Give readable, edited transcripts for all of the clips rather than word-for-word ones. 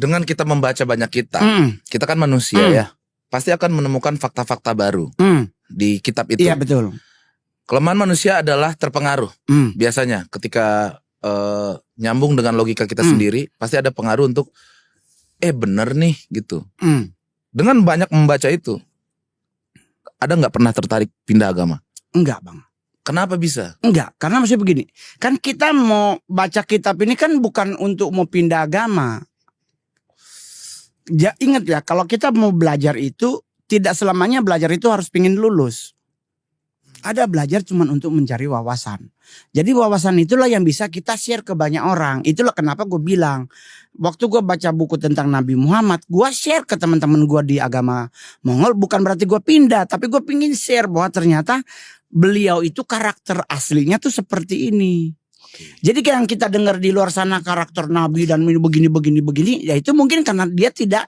Dengan kita membaca banyak kitab, kita kan manusia ya, pasti akan menemukan fakta-fakta baru di kitab itu. Iya betul. Kelemahan manusia adalah terpengaruh. Biasanya ketika nyambung dengan logika kita sendiri, pasti ada pengaruh untuk bener nih gitu. Dengan banyak membaca itu, ada nggak pernah tertarik pindah agama? Enggak bang. Kenapa bisa? Enggak, karena maksudnya begini, kan kita mau baca kitab ini kan bukan untuk mau pindah agama. Ya, ingat ya, kalau kita mau belajar itu tidak selamanya belajar itu harus pingin lulus. Ada belajar cuma untuk mencari wawasan. Jadi wawasan itulah yang bisa kita share ke banyak orang. Itulah kenapa gue bilang, waktu gue baca buku tentang Nabi Muhammad, gue share ke teman-teman gue di agama Mongol. Bukan berarti gue pindah, tapi gue pingin share bahwa ternyata beliau itu karakter aslinya tuh seperti ini. Jadi yang kita dengar di luar sana karakter Nabi dan begini, ya itu mungkin karena dia tidak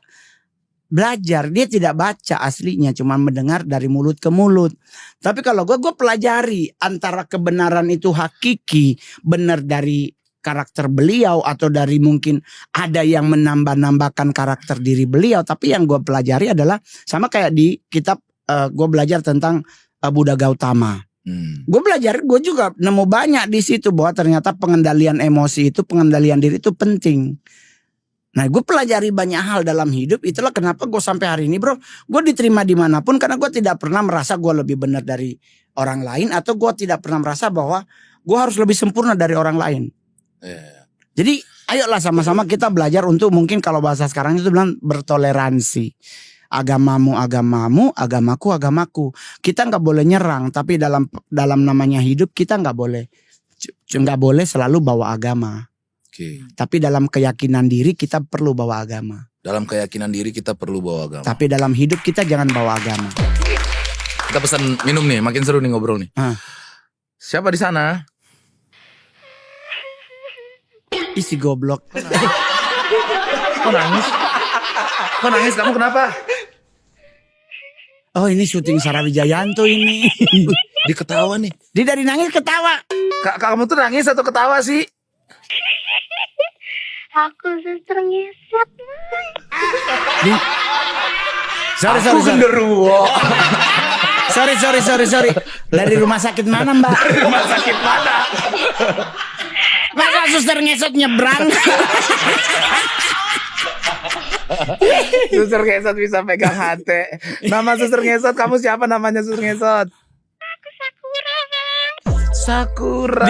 belajar, dia tidak baca aslinya, cuma mendengar dari mulut ke mulut. Tapi kalau gue pelajari antara kebenaran itu hakiki, benar dari karakter beliau atau dari mungkin ada yang menambah-nambahkan karakter diri beliau. Tapi yang gue pelajari adalah sama kayak di kitab gue belajar tentang Buddha Gautama. Gue belajar, gue juga nemu banyak di situ bahwa ternyata pengendalian emosi itu, pengendalian diri itu penting. Nah, gue pelajari banyak hal dalam hidup. Itulah kenapa gue sampai hari ini, bro, gue diterima dimanapun karena gue tidak pernah merasa gue lebih benar dari orang lain atau gue tidak pernah merasa bahwa gue harus lebih sempurna dari orang lain. Jadi, ayolah sama-sama kita belajar untuk mungkin kalau bahasa sekarang itu bilang bertoleransi. Agamamu agamamu, agamaku agamaku. Kita nggak boleh nyerang, tapi dalam namanya hidup kita nggak boleh selalu bawa agama. Tapi dalam keyakinan diri kita perlu bawa agama. Dalam keyakinan diri kita perlu bawa agama. Tapi dalam hidup kita jangan bawa agama. Kita pesan minum nih, makin seru nih ngobrol nih. Siapa di sana? Isi goblok. Kok nangis? Kok nangis? Kamu kenapa? Oh, ini syuting Sarah Wijayanto ini. Dia ketawa nih. Dia dari nangis ketawa. Kamu tuh nangis atau ketawa sih? Aku suster ngesot. Sorry. Genderuwo. Sorry. Dari rumah sakit mana, Mbak? Dari rumah sakit mana? Masa suster ngesot nyebrang? Suster ngesot bisa pegang hati. Nama suster ngesot, kamu siapa namanya suster ngesot? Aku Sakura, Bang. Sakura.